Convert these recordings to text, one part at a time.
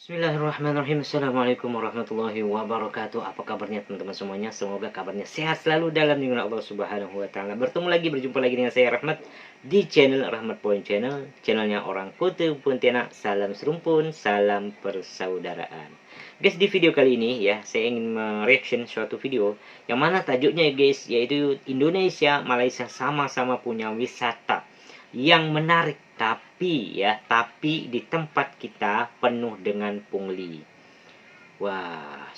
Bismillahirrahmanirrahim. Assalamualaikum warahmatullahi wabarakatuh. Apa kabarnya teman-teman semuanya? Semoga kabarnya sehat selalu dalam lindungan Allah Subhanahu wa taala. Berjumpa lagi dengan saya Rahmat di channel Rahmat Point Channel, channelnya orang Kutu Pontianak. Salam serumpun, salam persaudaraan. Guys, di video kali ini ya, saya ingin mereaction suatu video yang mana tajuknya ya guys, yaitu Indonesia Malaysia sama-sama punya wisata yang menarik, tapi di tempat kita penuh dengan pungli. Wah,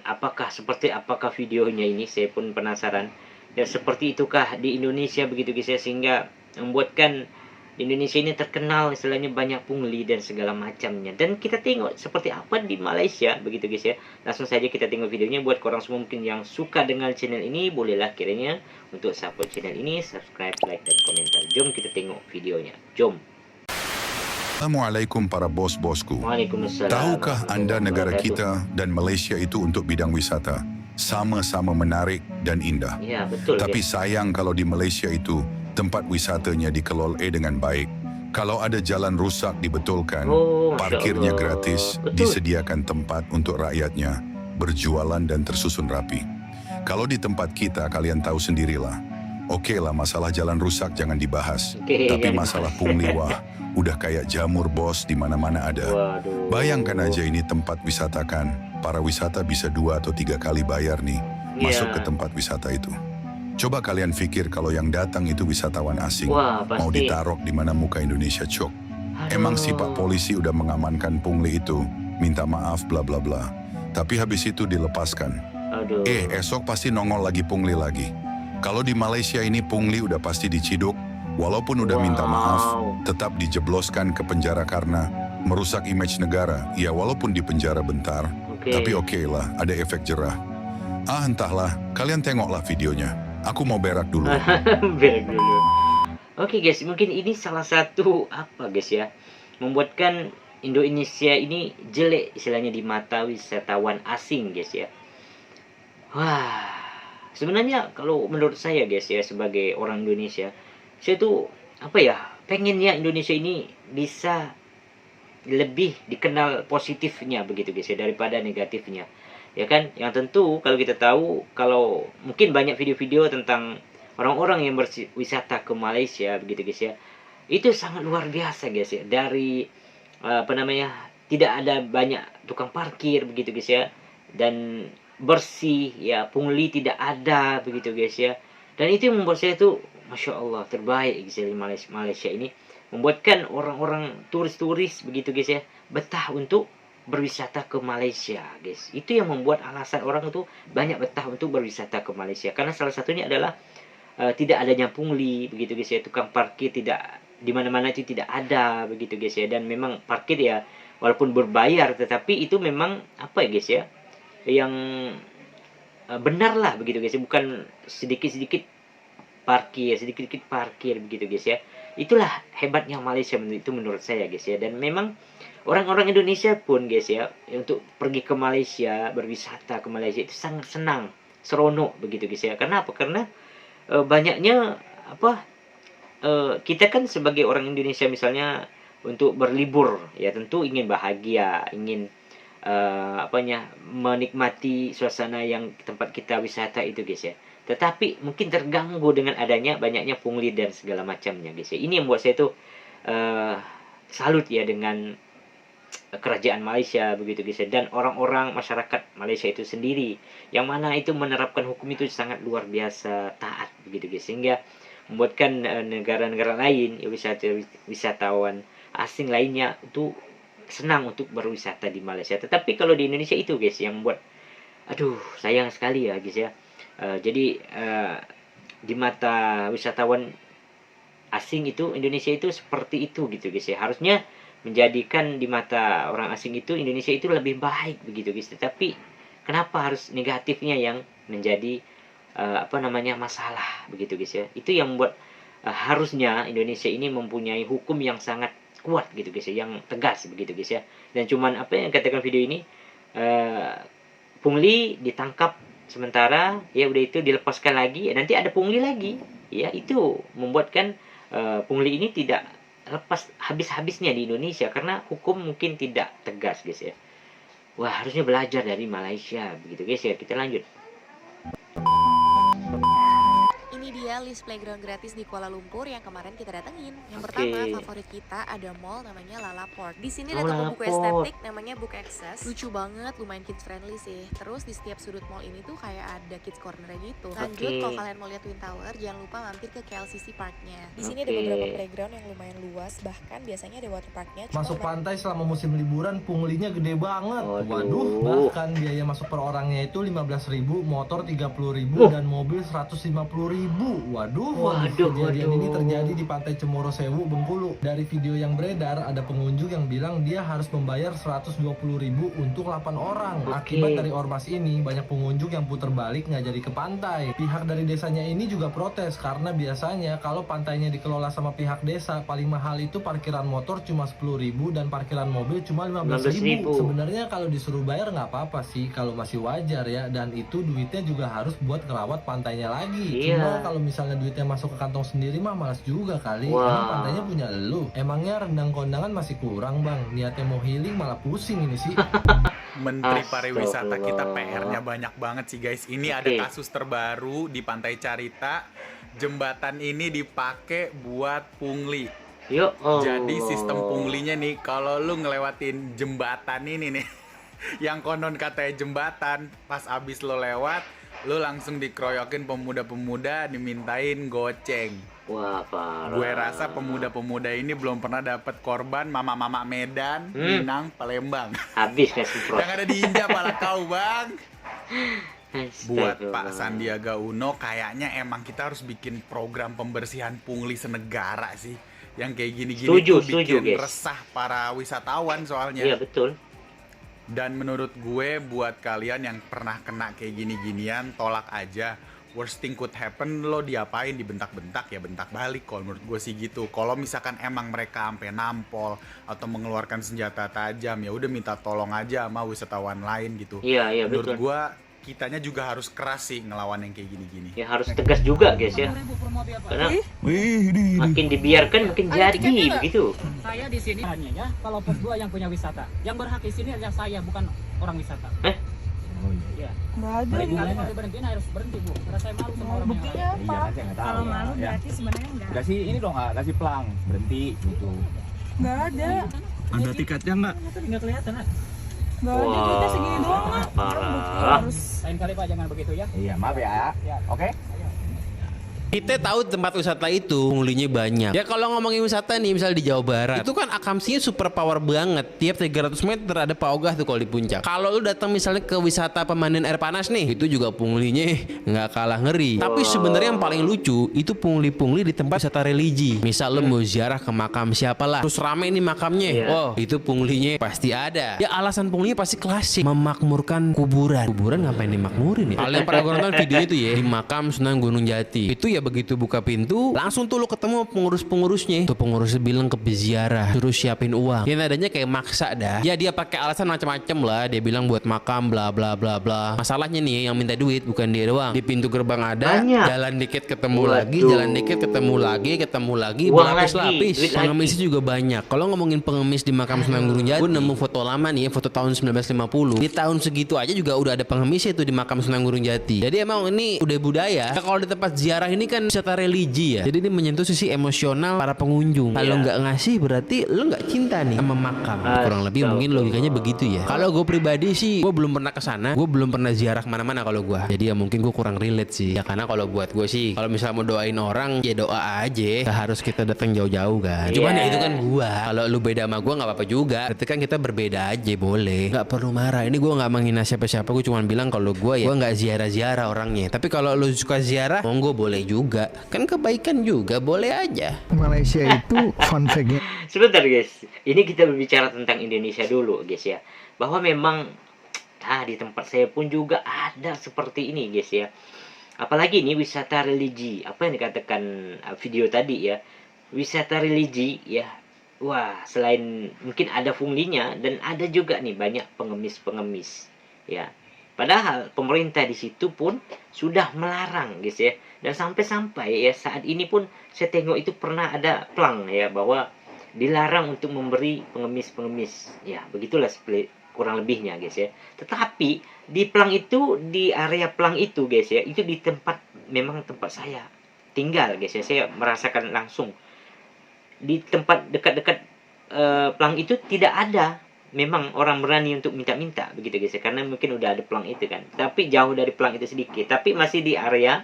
apakah videonya ini, saya pun penasaran. Ya seperti itukah di Indonesia begitu guys ya, sehingga membuatkan Indonesia ini terkenal istilahnya banyak pungli dan segala macamnya. Dan kita tengok seperti apa di Malaysia begitu guys ya. Langsung saja kita tengok videonya. Buat korang semua mungkin yang suka dengan channel ini, bolehlah kiranya untuk support channel ini, subscribe, like, dan komentar. Jom kita tengok videonya. Jom. Assalamualaikum para bos-bosku. Waalaikumsalam. Tahukah anda negara kita dan Malaysia itu untuk bidang wisata sama-sama menarik dan indah? Ya, betul. Tapi guys, sayang kalau di Malaysia itu tempat wisatanya dikelola dengan baik. Kalau ada jalan rusak dibetulkan, Masya parkirnya Allah. gratis, Betul. disediakan tempat untuk rakyatnya, berjualan dan tersusun rapi. Kalau di tempat kita kalian tahu sendirilah. Oke lah, masalah jalan rusak jangan dibahas. Oke, Tapi jangan masalah dibahas. pungli wah, udah kayak jamur bos, di mana-mana ada. Waduh. Bayangkan aja ini tempat wisata kan, para wisata bisa 2 atau 3 kali bayar nih, masuk ke tempat wisata itu. Coba kalian pikir kalau yang datang itu wisatawan asing, Wah, mau pasti. ditaruh di mana muka Indonesia cok. Emang sih Pak Polisi udah mengamankan pungli itu, minta maaf bla bla bla. Tapi habis itu dilepaskan. Aduh. Esok pasti nongol lagi pungli lagi. Kalau di Malaysia ini pungli udah pasti diciduk, walaupun udah minta maaf, tetap dijebloskan ke penjara karena merusak image negara. Ya walaupun di penjara bentar, tapi oke lah, ada efek jerah. Entahlah, kalian tengoklah videonya. Aku mau berak dulu. Berak dulu. Oke guys, mungkin ini salah satu apa guys ya, membuatkan Indonesia ini jelek istilahnya di mata wisatawan asing guys ya. Wah, sebenarnya kalau menurut saya guys ya, sebagai orang Indonesia, saya tuh apa ya, pengennya Indonesia ini bisa lebih dikenal positifnya begitu guys ya, daripada negatifnya. Ya kan, yang tentu kalau kita tahu, kalau mungkin banyak video-video tentang orang-orang yang berwisata ke Malaysia begitu guys ya, itu sangat luar biasa guys ya. Dari tidak ada banyak tukang parkir begitu guys ya, dan bersih ya, pungli tidak ada begitu guys ya. Dan itu yang membuat saya tuh Masya Allah, terbaik guys ya, di Malaysia ini membuatkan orang-orang turis-turis begitu guys ya betah untuk berwisata ke Malaysia guys. Itu yang membuat alasan orang itu banyak betah untuk berwisata ke Malaysia, karena salah satunya adalah tidak adanya pungli begitu guys ya, tukang parkir tidak di mana-mana itu tidak ada begitu guys ya. Dan memang parkir ya walaupun berbayar, tetapi itu memang apa ya guys ya, yang benar lah begitu guys ya, bukan sedikit-sedikit parkir begitu guys ya. Itulah hebatnya Malaysia itu menurut saya guys ya. Dan memang orang-orang Indonesia pun guys ya, untuk pergi ke Malaysia, berwisata ke Malaysia itu sangat senang, seronok begitu guys ya. Karena apa? Karena banyaknya apa, kita kan sebagai orang Indonesia misalnya untuk berlibur ya, tentu ingin bahagia, ingin menikmati suasana yang tempat kita wisata itu guys ya. Tetapi mungkin terganggu dengan adanya banyaknya pungli dan segala macamnya guys ya. Ini yang membuat saya tuh salut ya dengan kerajaan Malaysia begitu guys ya, dan orang-orang masyarakat Malaysia itu sendiri, yang mana itu menerapkan hukum itu sangat luar biasa taat begitu guys, sehingga membuatkan negara-negara lain ya, wisatawan asing lainnya itu senang untuk berwisata di Malaysia. Tetapi kalau di Indonesia itu guys yang membuat aduh sayang sekali ya guys ya. Jadi di mata wisatawan asing itu Indonesia itu seperti itu gitu guys ya. Harusnya menjadikan di mata orang asing itu Indonesia itu lebih baik begitu guys. Tetapi kenapa harus negatifnya yang menjadi masalah begitu guys ya. Itu yang membuat harusnya Indonesia ini mempunyai hukum yang sangat kuat gitu guys ya, yang tegas begitu guys ya. Dan cuman apa yang katakan video ini, pungli ditangkap sementara ya, udah itu dilepaskan lagi, nanti ada pungli lagi ya. Itu membuatkan pungli ini tidak lepas habis-habisnya di Indonesia karena hukum mungkin tidak tegas guys ya. Wah, harusnya belajar dari Malaysia begitu guys ya. Kita lanjut. Ini dia list playground gratis di Kuala Lumpur yang kemarin kita datengin. Yang Oke. pertama, favorit kita ada mall namanya Lalaport. Di sini Oh, ada toko buku Lalaport. estetik namanya Book Access. Lucu banget, lumayan kids friendly sih. Terus di setiap sudut mall ini tuh kayak ada kids corner gitu. Lanjut, Oke. kalau kalian mau lihat Twin Tower, jangan lupa mampir ke KLCC Parknya. Di sini ada Oke. beberapa playground yang lumayan luas, bahkan biasanya ada water parknya. Cuma Masuk pantai selama musim liburan punglinya gede banget. Waduh. Waduh, bahkan biaya masuk per orangnya itu 15.000, motor 30.000 dan mobil 150.000. Waduh, kejadian ini waduh. terjadi di Pantai Cemoro Sewu, Bengkulu. Dari video yang beredar, ada pengunjung yang bilang dia harus membayar 120.000 untuk 8 orang. Oke. Akibat dari ormas ini, banyak pengunjung yang putar balik nggak jadi ke pantai. Pihak dari desanya ini juga protes karena biasanya kalau pantainya dikelola sama pihak desa, paling mahal itu parkiran motor cuma 10.000 dan parkiran mobil cuma 15.000. 15.000. Sebenarnya kalau disuruh bayar nggak apa-apa sih, kalau masih wajar ya, dan itu duitnya juga harus buat ngerawat pantainya lagi. Iya. Cuma kalau misalnya duitnya masuk ke kantong sendiri mah malas juga kali. Wah. Emang pantainya punya lu. Emangnya rendang kondangan masih kurang bang, niatnya mau healing malah pusing ini sih. Menteri Pariwisata kita Astagfirullah. PR-nya banyak banget sih guys. Ini Oke. ada kasus terbaru di Pantai Carita. Jembatan ini dipakai buat pungli. Yuk. Jadi sistem punglinya nih, kalau lu ngelewatin jembatan ini nih, yang konon katanya jembatan, pas abis lo lewat, lu langsung dikeroyokin pemuda-pemuda, dimintain goceng. Wah, parah. Gue rasa pemuda-pemuda ini belum pernah dapat korban mama-mama Medan, Minang, Palembang. Habis kasih pro. Yang ada di India malah kau bang. Buat Astagfirullah. Pak Sandiaga Uno, kayaknya emang kita harus bikin program pembersihan pungli senegara sih. Yang kayak gini-gini Setuju, tuh setuju, bikin guys. resah para wisatawan soalnya. Iya, betul. Dan menurut gue, buat kalian yang pernah kena kayak gini-ginian, tolak aja. Worst thing could happen, lo diapain, dibentak-bentak, ya bentak balik. Kalau menurut gue sih gitu. Kalau misalkan emang mereka sampai nampol atau mengeluarkan senjata tajam, ya udah minta tolong aja sama wisatawan lain gitu. Iya, iya, Menurut betul. gue, kitanya juga harus keras sih ngelawan yang kayak gini-gini. Ya harus tegas juga guys ya. Karena makin dibiarkan makin jadi begitu. Saya di sini hanya ya kalau pos 2 yang punya wisata. Yang berhak di sini adalah saya, bukan orang wisata. Iya. Nggak ada. Kalau berhenti harus berhenti, Bu. Karena saya malu sama orang Buktinya yang apa? Kalau malu berarti sebenarnya enggak. Kasih ini dong, nggak kasih pelang, berhenti gitu. Nggak ada. Ada tiketnya nggak? enggak kelihatan. Ah. Nggak ada, kita segini doang lah. Parah. Harus Lain kali Pak jangan begitu ya. Iya, maaf ya. Oke. Kita tahu tempat wisata itu penghuninya banyak. Ya kalau ngomongin wisata nih, misalnya di Jawa Barat, itu kan akamsinya super power banget. Tiap 300 meter ada Pak Ogah tuh kalau di puncak. Kalau lu datang misalnya ke wisata pemandian air panas nih, itu juga penghuninya nggak kalah ngeri. Tapi sebenarnya yang paling lucu itu pungli-pungli di tempat wisata religi. Misal lu mau ziarah ke makam siapa lah, terus rame nih makamnya. Iya. Oh, itu punglinya pasti ada. Ya alasan punglinya pasti klasik, memakmurkan kuburan. Kuburan ngapain dimakmurin ya? Kalau yang pernah gue nonton videonya tuh ya, di makam Sunan Gunung Jati. Itu ya begitu buka pintu, langsung tuh lu ketemu pengurus-pengurusnya. Tuh pengurusnya bilang ke peziarah, suruh siapin uang. Ya nadanya kayak maksa dah. Ya dia pakai alasan macam-macam lah. Dia bilang buat makam bla bla bla bla. Masalahnya nih yang minta duit bukan dia doang. Di pintu gerbang ada, Banyak. jalan dikit ketemu Waduh. lagi, jalan dikit ketemu lagi, Uang berlapis-lapis. lagi, duit Pengemisnya juga banyak. Kalau ngomongin pengemis di makam Sunan Gunung Jati, gue nemu foto lama nih, foto tahun 1950. Di tahun segitu aja juga udah ada pengemisnya tuh di makam Sunan Gunung Jati. Jadi emang ini udah budaya. Nah, kalau di tempat ziarah ini kan wisata religi ya. Jadi ini menyentuh sisi emosional para pengunjung. Kalau nggak ngasih berarti lo nggak cinta nih sama makam. Kurang lebih mungkin logikanya begitu ya. Kalau gue pribadi sih, gue belum pernah kesana. Gue belum pernah ziarah kemana-mana kalau gue. Jadi ya mungkin gue kurang relate sih. Ya karena kalau buat gue sih, kalau misalnya mau doain orang, ya doa aja. Gak harus kita datang jauh-jauh kan. Cuman ya itu kan gue. Kalau lu beda sama gue nggak apa-apa juga. Berarti kan kita berbeda aja, boleh. Nggak perlu marah. Ini gue nggak menghina siapa-siapa. Gue cuma bilang kalau gue ya, gue nggak ziarah-ziarah orangnya. Tapi kalau lu suka ziarah, monggo boleh juga. Kan kebaikan juga, boleh aja. Malaysia itu fun fact-nya. Sebentar guys, ini kita berbicara tentang Indonesia dulu guys ya. Bahwa memang di tempat saya pun juga ada seperti ini guys ya. Apalagi ini wisata religi, apa yang dikatakan video tadi ya. Wisata religi ya. Wah, selain mungkin ada funglinya dan ada juga nih banyak pengemis-pengemis ya. Padahal pemerintah di situ pun sudah melarang guys ya. Dan sampai-sampai ya saat ini pun saya tengok itu pernah ada plang ya bahwa dilarang untuk memberi pengemis-pengemis. Ya, begitulah kurang lebihnya guys ya. Tetapi di Plang itu, di area Plang itu guys ya, itu di tempat, memang tempat saya tinggal guys ya. Saya merasakan langsung di tempat dekat-dekat Plang itu tidak ada memang orang berani untuk minta-minta begitu guys ya, karena mungkin udah ada Plang itu kan. Tapi jauh dari Plang itu sedikit, tapi masih di area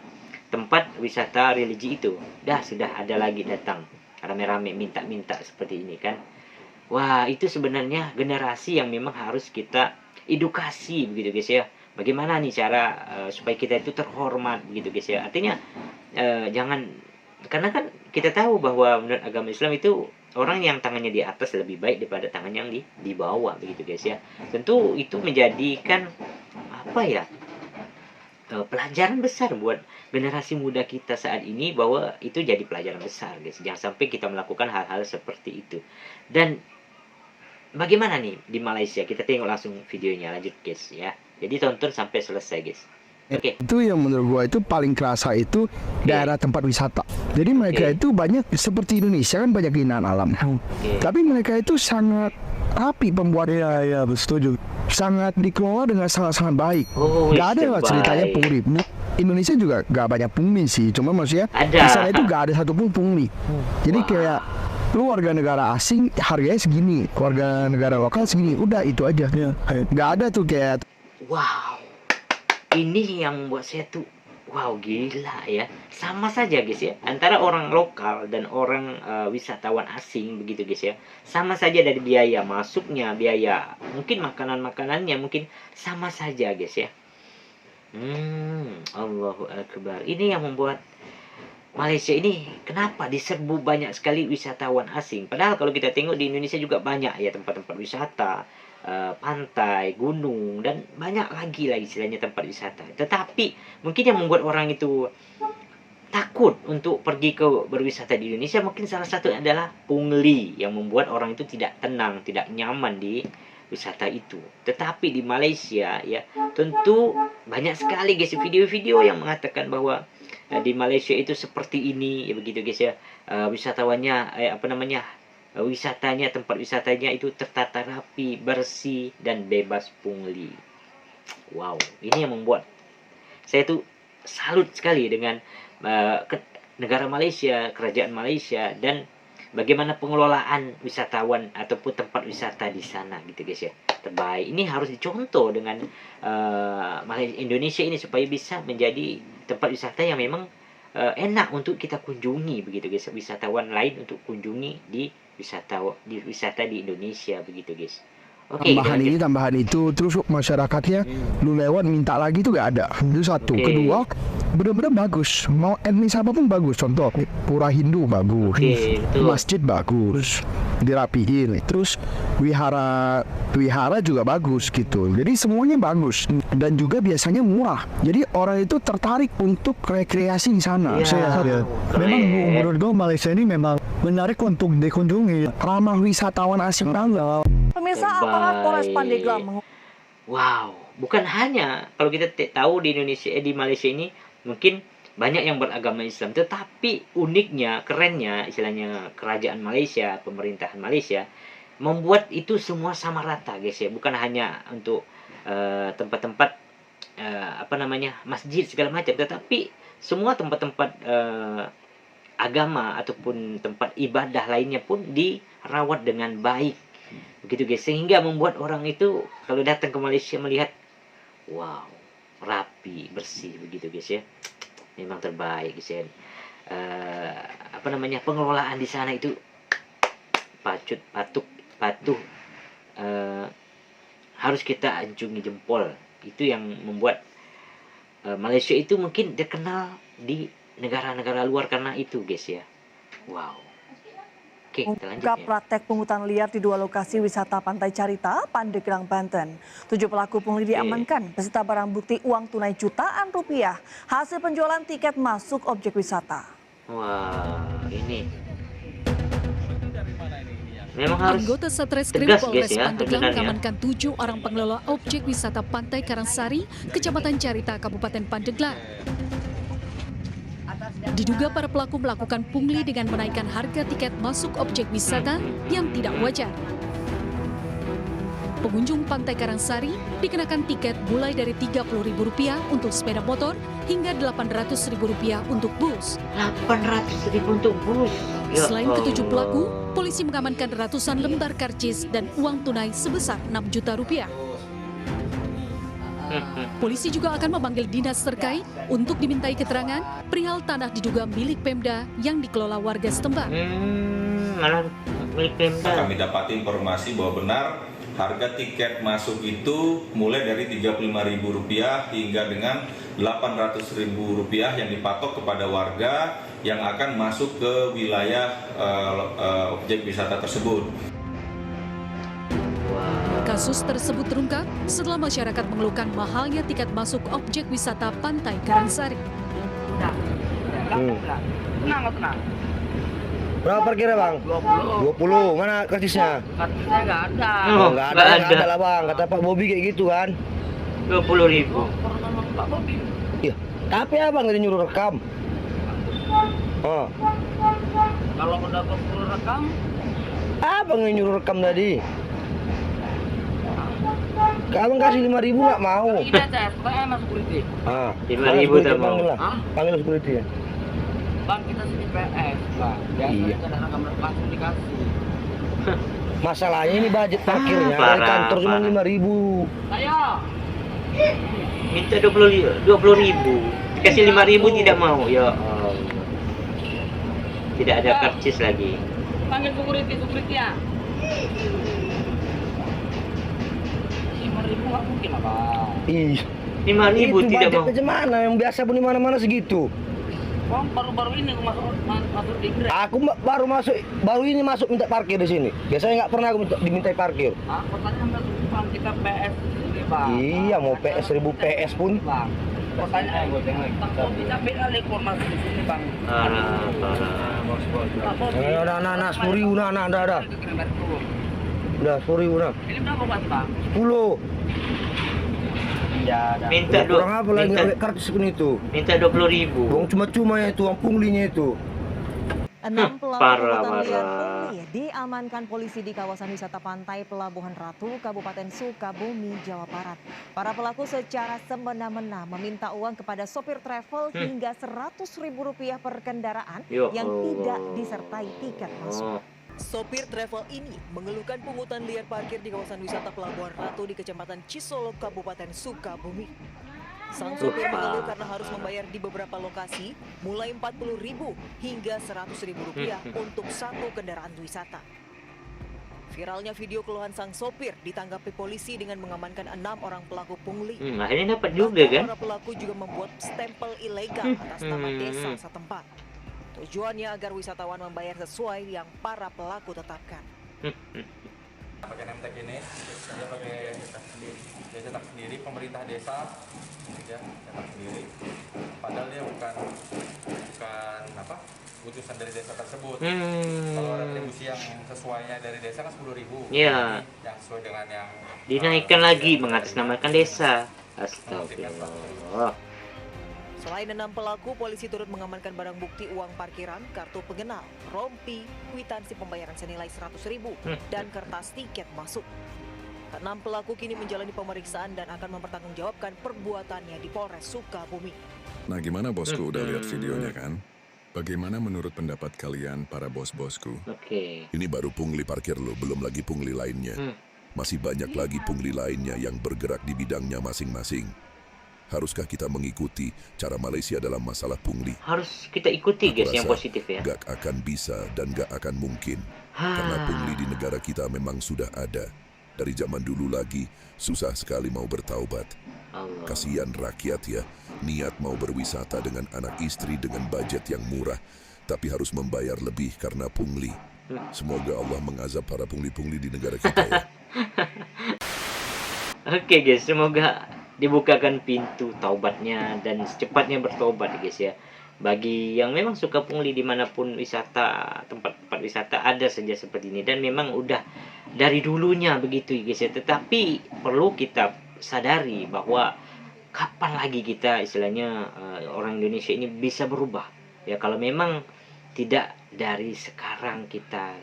tempat wisata religi itu. Sudah ada lagi datang rame-rame minta-minta seperti ini kan. Wah, itu sebenarnya generasi yang memang harus kita edukasi begitu guys ya. Bagaimana nih cara supaya kita itu terhormat begitu guys ya. Artinya jangan, karena kan kita tahu bahwa menurut agama Islam itu orang yang tangannya di atas lebih baik daripada tangan yang di bawah begitu guys ya. Tentu itu menjadikan apa ya, pelajaran besar buat generasi muda kita saat ini, bahwa itu jadi pelajaran besar guys. Jangan sampai kita melakukan hal-hal seperti itu. Dan bagaimana nih di Malaysia? Kita tengok langsung videonya, lanjut guys ya. Jadi tonton sampai selesai guys. Oke. Itu yang menurut gua itu paling kerasa itu daerah tempat wisata. Jadi mereka itu banyak seperti Indonesia kan, banyak keindahan alam. Tapi mereka itu sangat rapi pembuatnya, ya setuju. Sangat dikelola dengan sangat-sangat baik. Gak ada ceritanya pungli. Indonesia juga gak banyak pungli sih, cuma maksudnya di sana itu gak ada satupun pungli. Jadi kayak lu warga negara asing harganya segini, warga negara lokal segini, udah itu aja. Gak ada tuh kayak. Wow, ini yang membuat saya tuh wow, gila ya. Sama saja guys ya, antara orang lokal dan orang wisatawan asing begitu guys ya. Sama saja dari biaya masuknya, biaya mungkin makanan-makanannya mungkin sama saja guys ya. Allahu Akbar. Ini yang membuat Malaysia ini kenapa diserbu banyak sekali wisatawan asing. Padahal kalau kita tengok di Indonesia juga banyak ya tempat-tempat wisata, pantai, gunung, dan banyak lagi istilahnya tempat wisata. Tetapi mungkin yang membuat orang itu takut untuk pergi ke berwisata di Indonesia, mungkin salah satu adalah pungli yang membuat orang itu tidak tenang, tidak nyaman di wisata itu. Tetapi di Malaysia ya, tentu banyak sekali guys video-video yang mengatakan bahwa di Malaysia itu seperti ini ya, begitu guys ya. Wisatawannya wisatanya, tempat wisatanya itu tertata rapi, bersih, dan bebas pungli. Wow, ini yang membuat saya tuh salut sekali dengan negara Malaysia, kerajaan Malaysia, dan bagaimana pengelolaan wisatawan ataupun tempat wisata di sana gitu guys ya. Terbaik. Ini harus dicontoh dengan Indonesia ini supaya bisa menjadi tempat wisata yang memang enak untuk kita kunjungi begitu guys. Wisatawan lain untuk kunjungi di wisata di Indonesia begitu guys. Oke, tambahan itu, terus masyarakatnya lu lewat minta lagi itu gak ada. Itu satu. Kedua, benar-benar bagus. Mau etnis apapun bagus. Contoh pura Hindu bagus, masjid bagus, dirapihin. Terus wihara juga bagus gitu. Jadi semuanya bagus dan juga biasanya murah. Jadi orang itu tertarik untuk rekreasi di sana. Memang menurut gue Malaysia ini memang menarik untuk dikunjungi. Ramah wisatawan asing banget. Pemirsa, aparat Polres Pandeglang wow, bukan hanya kalau kita tahu di Indonesia, di Malaysia ini mungkin banyak yang beragama Islam, tetapi uniknya, kerennya, istilahnya kerajaan Malaysia, pemerintahan Malaysia membuat itu semua sama rata guys ya. Bukan hanya untuk tempat-tempat masjid segala macam, tetapi semua tempat-tempat agama ataupun tempat ibadah lainnya pun dirawat dengan baik begitu guys, sehingga membuat orang itu kalau datang ke Malaysia melihat wow, rapi, bersih begitu guys ya. Memang terbaik guys ya. Pengelolaan di sana itu patuh harus kita anjungi jempol. Itu yang membuat Malaysia itu mungkin terkenal di negara-negara luar karena itu guys ya. Wow. Oke, kita lanjut ya. Praktek pungutan liar di 2 lokasi wisata Pantai Carita, Pandeglang, Banten. 7 pelaku pungli diamankan beserta barang bukti uang tunai jutaan rupiah hasil penjualan tiket masuk objek wisata. Wah, ini memang harus anggota Satreskrim Polres Pandeglang mengamankan 7 orang pengelola objek wisata Pantai Karangsari, Kecamatan Carita, Kabupaten Pandeglang. Diduga para pelaku melakukan pungli dengan menaikkan harga tiket masuk objek wisata yang tidak wajar. Pengunjung Pantai Karangsari dikenakan tiket mulai dari Rp30.000 untuk sepeda motor hingga Rp800.000 untuk bus. 800.000 untuk bus. Ya Selain ketujuh Allah. pelaku, polisi mengamankan ratusan lembar karcis dan uang tunai sebesar Rp6 juta. Polisi juga akan memanggil dinas terkait untuk dimintai keterangan perihal tanah diduga milik Pemda yang dikelola warga setempat. Malah milik Pemda. Kami dapat informasi bahwa benar harga tiket masuk itu mulai dari Rp35.000 hingga dengan Rp800.000 yang dipatok kepada warga yang akan masuk ke wilayah objek wisata tersebut. Kasus tersebut terungkap setelah masyarakat mengeluhkan mahalnya tiket masuk objek wisata Pantai Karangsari. Tenang. Berapa parkirnya bang? 20. Mana karcisnya? Kartusnya nggak ada. Oh, nggak ada lah bang. Kata Pak Bobi kayak gitu kan. 20.000. Pak Bobi. Iya. Tapi abang tadi nyuruh rekam. Oh. Kalau udah perlu rekam, Abang yang nyuruh rekam tadi. Abang kasih 5.000 nggak mau. ini aja SPM security. 5.000 tak mau. Panggil security ya. Bang, kita sini PS, Bang. Biasanya nggak ada rekam langsung dikasih. Masalahnya ini budget parkirnya dari Parah, kantor cuma parah. 5.000. Ayo. Minta 20.000. Dikasih 5.000 tidak mau. Ya Allah. Tidak ada karcis lagi. Panggil security ya. 5.000 nggak mungkin lah, Bang. Ih. 5.000 tidak mau. Budget mana? Yang biasa pun di mana-mana segitu. Bang, baru-baru ini aku masuk di Grab. Aku baru ini masuk minta parkir di sini. Biasanya nggak pernah aku dimintai parkir. Aku tadi sampai Bang, kita PS ini, Bang. Iya, mau PS 1000 PS pun. Bang. Kotanya tak bisa beda informasi di sini, Bang. Nah, 10.000 nah, ada. Udah 10.000 nah. Ini berapa buat, Bang? 10. Minta kurang apa lagi nggak kartu pun itu. Minta 20.000. Uang cuma-cuma itu, uang punglinya itu. 6 pelaku Parah, pungutan liar parah. pungli diamankan polisi di kawasan wisata pantai Pelabuhan Ratu, Kabupaten Sukabumi, Jawa Barat. Para pelaku secara semena-mena meminta uang kepada sopir travel hingga Rp100.000 per kendaraan yang tidak disertai tiket masuk. Sopir travel ini mengeluhkan pungutan liar parkir di kawasan wisata Pelabuhan Ratu di Kecamatan Cisolok, Kabupaten Sukabumi. Sang sopir mengeluh karena harus membayar di beberapa lokasi mulai Rp40.000 hingga Rp100.000 untuk satu kendaraan wisata. Viralnya video keluhan sang sopir ditanggapi polisi dengan mengamankan 6 orang pelaku pungli. Akhirnya dapat juga kan? Para pelaku juga membuat stempel ilegal atas nama desa setempat. Tujuannya agar wisatawan membayar sesuai yang para pelaku tetapkan. Pakai nemtek ini, dia pakai dia cetak sendiri, pemerintah desa dia cetak sendiri. Padahal dia bukan utusan dari desa tersebut. Kalau retribusi yang sesuainya dari desa kan 10.000. Iya. Yang sesuai dengan yang Dinaikkan lagi mengatasnamakan desa. Astagfirullah. Selain 6 pelaku, polisi turut mengamankan barang bukti uang parkiran, kartu pengenal, rompi, kwitansi pembayaran senilai Rp100.000, dan kertas tiket masuk. 6 pelaku kini menjalani pemeriksaan dan akan mempertanggungjawabkan perbuatannya di Polres Sukabumi. Nah gimana bosku, udah lihat videonya kan? Bagaimana menurut pendapat kalian para bos-bosku? Ini baru pungli parkir loh, belum lagi pungli lainnya. Masih banyak lagi pungli lainnya yang bergerak di bidangnya masing-masing. Haruskah kita mengikuti cara Malaysia dalam masalah pungli? Harus kita ikuti guys yang positif ya. Gak akan bisa dan gak akan mungkin. Karena pungli di negara kita memang sudah ada. Dari zaman dulu lagi, susah sekali mau bertaubat. Kasihan rakyat ya, niat mau berwisata dengan anak istri dengan budget yang murah, tapi harus membayar lebih karena pungli. Semoga Allah mengazab para pungli-pungli di negara kita ya. Oke guys, semoga dibukakan pintu taubatnya dan secepatnya bertobat guys ya. Bagi yang memang suka pungli dimanapun wisata, tempat-tempat wisata ada saja seperti ini. Dan memang udah dari dulunya begitu guys ya. Tetapi perlu kita sadari bahwa kapan lagi kita istilahnya orang Indonesia ini bisa berubah. Ya kalau memang tidak dari sekarang kita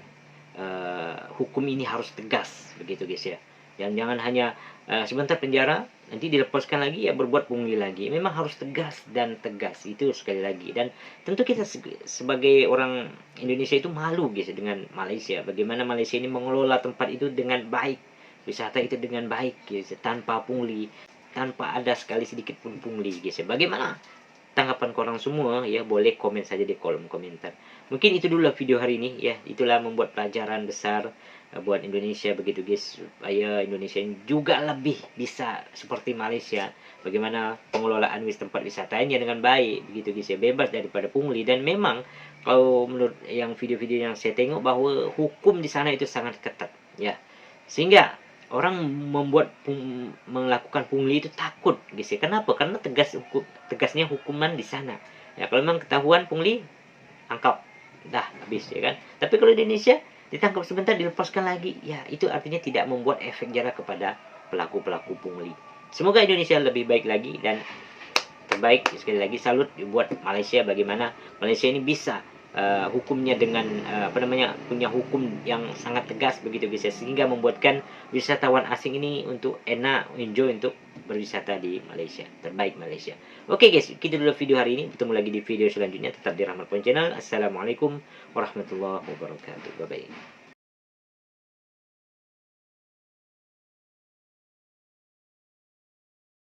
hukum ini harus tegas begitu guys ya. Jangan hanya sebentar penjara nanti dilepaskan lagi ya berbuat pungli lagi. Memang harus tegas dan tegas itu sekali lagi. Dan tentu kita sebagai orang Indonesia itu malu guys dengan Malaysia. Bagaimana Malaysia ini mengelola tempat itu dengan baik, wisata itu dengan baik guys, tanpa pungli, tanpa ada sekali sedikit pun pungli guys ya. Bagaimana tanggapan korang semua ya, boleh komen saja di kolom komentar. Mungkin itu dulu video hari ini ya. Itulah membuat pelajaran besar buat Indonesia begitu guys, supaya Indonesia ini juga lebih bisa seperti Malaysia. Bagaimana pengelolaan tempat wisatanya dengan baik begitu guys ya, bebas daripada pungli. Dan memang kalau menurut yang video-video yang saya tengok bahwa hukum di sana itu sangat ketat ya, sehingga orang melakukan pungli itu takut guys ya. Kenapa? Karena tegasnya hukuman di sana ya. Kalau memang ketahuan pungli, tangkap, dah habis ya kan. Tapi kalau di Indonesia ditangkap sebentar dilepaskan lagi ya, itu artinya tidak membuat efek jerah kepada pelaku-pelaku pungli. Semoga Indonesia lebih baik lagi dan terbaik. Sekali lagi salut buat Malaysia, bagaimana Malaysia ini bisa hukumnya dengan punya hukum yang sangat tegas begitu guys ya, sehingga membuatkan wisatawan asing ini untuk enak enjoy untuk berwisata di Malaysia. Terbaik Malaysia. Oke guys, kita dulu video hari ini, bertemu lagi di video selanjutnya. Tetap di Rahmat Point Channel. Assalamualaikum warahmatullahi wabarakatuh. Bye bye.